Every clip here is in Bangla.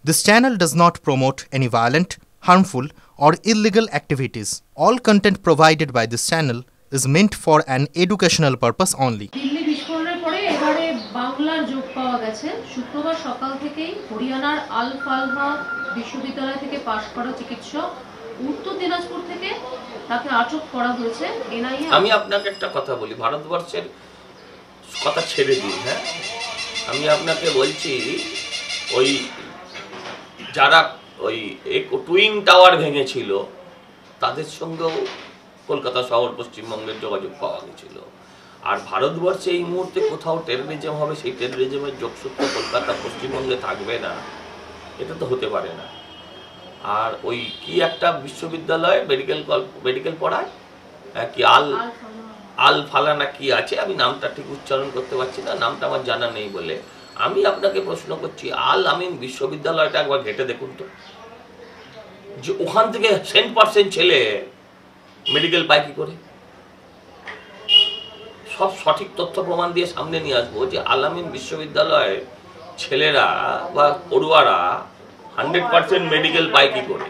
This channel does not promote any violent, harmful, or illegal activities. All content provided by this channel is meant for an educational purpose only. Delhi বিস্ফোরণের পরে এবারে বাংলার যোগ পাওয়া গেছে। শুক্রবার সকাল থেকেই হরিয়ানার আল ফালহা বিশ্ববিদ্যালয় থেকে পাশ করা চিকিৎসক উত্তর দিনাজপুর থেকে তাকে আটক করা হয়েছে এনআইএ। আমি আপনাকে একটা কথা বলি, ভারতবর্ষের কথা ছেড়ে দিন। হ্যাঁ, আমি আপনাকে বলছি, ওই যারা ওই টুইন টাওয়ার ভেঙেছিল তাদের সঙ্গেও কলকাতা শহর পশ্চিমবঙ্গের যোগাযোগ পাওয়া গেছিল। আর ভারতবর্ষে এই মুহূর্তে কোথাও টেররিজম হবে, সেই টেররিজমের যোগসূত্র কলকাতা পশ্চিমবঙ্গে থাকবে না, এটা তো হতে পারে না। আর ওই কি একটা বিশ্ববিদ্যালয় মেডিকেল পড়ায় কি আল ফালানা কি আছে, আমি নামটা ঠিক উচ্চারণ করতে পারছি না, নামটা আমার জানা নেই বলে আমি আপনাকে প্রশ্ন করছি, আল আমিন বিশ্ববিদ্যালয়টা একবার ঘেটে দেখুন তো, যে ওখান থেকে 100% ছেলে মেডিকেল পায় কি করে। সব সঠিক তথ্য প্রমাণ দিয়ে সামনে নিয়ে আসবো যে আল আমিন বিশ্ববিদ্যালয়ের ছেলেরা বা পড়ুয়ারা 100% মেডিকেল পায় কি করে,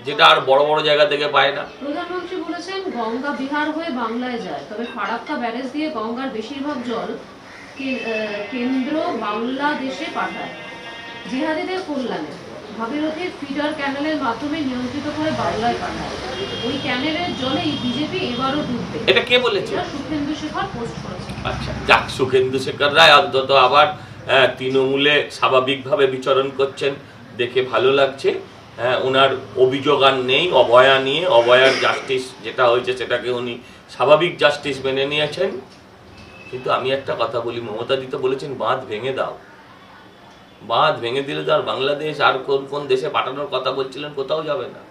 যেটা আর বড় বড় জায়গা থেকে পায় না। প্রধানমন্ত্রী বলেছেন গঙ্গা বিহার হয়ে বাংলায় যায়, তবে ফারাক্কা ব্যারেজ দিয়ে গঙ্গার বেশিরভাগ জল কেন্দ্র বাংলাদেশে পাঠায় জিহাদিদের কল্যাণে। ভাগীরথীর ফিডার ক্যানেলের মাধ্যমে নিয়ন্ত্রিত করে বাংলায় পাঠায়। ওই ক্যানেলের জলেই বিজেপি এবারও ডুববে। এটা কে বলেছে? সুখেন্দু শেখর পোস্ট করেছে। আচ্ছা, যাক, সুখেন্দু শেখর রায় অন্তত আবার তৃণমূলে স্বাভাবিকভাবে বিচরণ করছেন, দেখে ভালো লাগছে। ওনার অভিযোগ আর নেই অভয়া নিয়ে, অভয়ার জাস্টিস যেটা হয়েছে সেটাকে উনি স্বাভাবিক জাস্টিস মেনে নিয়েছেন। কিন্তু আমি একটা কথা বলি, মমতাদি তো বলেছেন বাঁধ ভেঙে দাও, বাঁধ ভেঙে দিলে তো আর বাংলাদেশ আর কোন কোন দেশে পাঠানোর কথা বলছিলেন কোথাও যাবে না।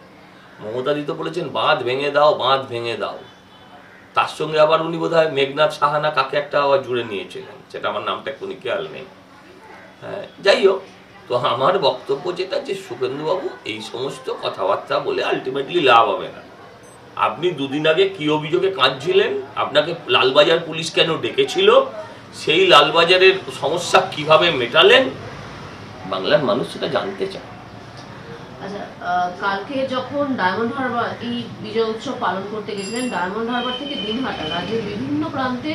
মমতাদি তো বলেছেন বাঁধ ভেঙে দাও, বাঁধ ভেঙে দাও। তার সঙ্গে আবার উনি বোধহয় মেঘনাথ সাহানা কাকে একটা আবার জুড়ে নিয়েছিলেন, সেটা আমার নামটা এক্ষুনি খেয়াল নেই। হ্যাঁ, যাই হোক, তো আমার বক্তব্য যেটা, যে সুখেন্দুবাবু এই সমস্ত কথাবার্তা বলে আলটিমেটলি লাভ হবে না। আপনি দুদিন আগে কি অভিযোগে কাঁদছিলেন, আপনাকে লালবাজার পুলিশ কেন ডেকেছিল, সেই লালবাজারের সমস্যা কিভাবে মেটালেন, বাংলার মানুষ সেটা জানতে চায়। আচ্ছা, কালকে যখন ডায়মন্ড হারবার এই বিজয় উৎসব পালন করতে গেছিলেন, ডায়মন্ড হারবার থেকে দিনহাটা রাজ্যের বিভিন্ন প্রান্তে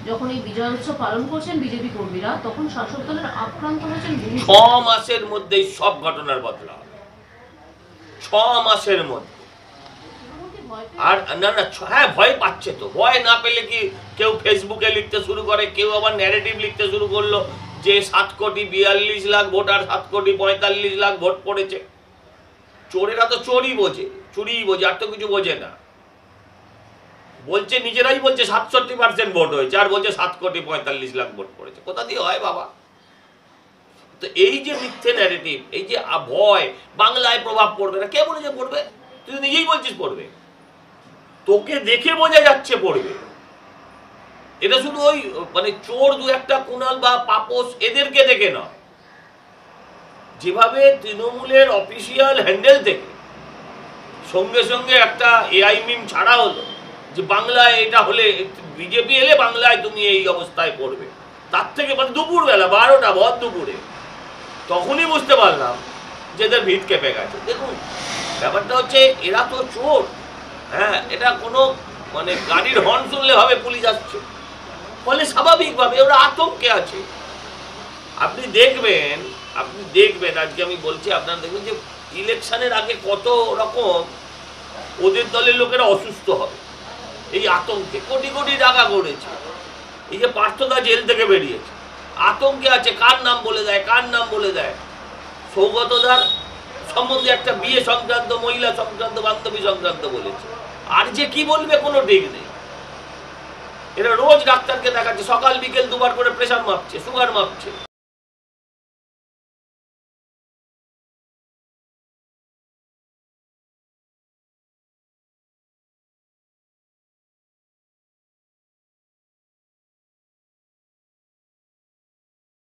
যখন এই বিজয় উৎসব পালন করছেন বিজেপি কর্মীরা, তখন শাসক দলের আক্রান্ত হয়েছেন। 6 মাসের মধ্যেই সব ঘটনার বদলা, 6 মাসের মধ্যে। আর না না, হ্যাঁ, ভয় পাচ্ছে তো। ভয় না পেলে কি কেউ ফেসবুকে লিখতে শুরু করে, কেউ আবার ন্যারেটিভ লিখতে শুরু করলো যে 7,42,00,000 ভোট আর 7,45,00,000 ভোট পড়েছে। চোরেরা তো চুরিই বোঝে, আর তো কিছু বোঝে না। বলছে, নিজেরাই বলছে 67% ভোট হয়েছে, আর বলছে 7,45,00,000 ভোট পড়েছে। কোথা দিয়ে হয় বাবা? তো এই যে মিথ্যে ন্যারেটিভ, এই যে ভয় বাংলায় প্রভাব পড়বে না, কে বলেছে পড়বে? তুই নিজেই বলছিস পড়বে, তোকে দেখে বোঝা যাচ্ছে পড়বে। এটা শুধু ওই মানে চোর দু একটা, কুণাল বা পাপোস, এদেরকে দেখে না, যেভাবে তৃণমূলের অফিসিয়াল হ্যান্ডেল থেকে সঙ্গে সঙ্গে একটা এআই মিম ছাড়া হলো যে বাংলায় এটা হলে, বিজেপি এলে বাংলায় তুমি এই অবস্থায় পড়বে। তার থেকে মানে দুপুরবেলা 12টা ভর দুপুরে, তখনই বুঝতে পারলাম যে এদের ভিত কেঁপে গেছে। দেখুন, ব্যাপারটা হচ্ছে এরা তো চোর। হ্যাঁ, এটা কোনো মানে গাড়ির হর্ন শুনলে হবে পুলিশ আসছে, ফলে স্বাভাবিকভাবে ওরা আতঙ্কে আছে। আপনি দেখবেন আজকে আমি বলছি, আপনারা দেখবেন যে ইলেকশনের আগে কত রকম ওদের দলের লোকেরা অসুস্থ হবে এই আতঙ্কে, কোটি কোটি টাকা করেছে। এই যে পার্থদা জেল থেকে বেরিয়েছে, আতঙ্কে আছে, কার নাম বলে দেয়। সৌগতদার সম্বন্ধে একটা বিয়ে সংক্রান্ত, মহিলা সংক্রান্ত, বান্ধবী সংক্রান্ত বলেছে, আর যে কি বলবে কোনো ঠিক নেই। এরা রোজ ডাক্তারকে দেখাচ্ছে, সকাল বিকেল দুবার করে প্রেশার মাপছে, সুগার মাপছে।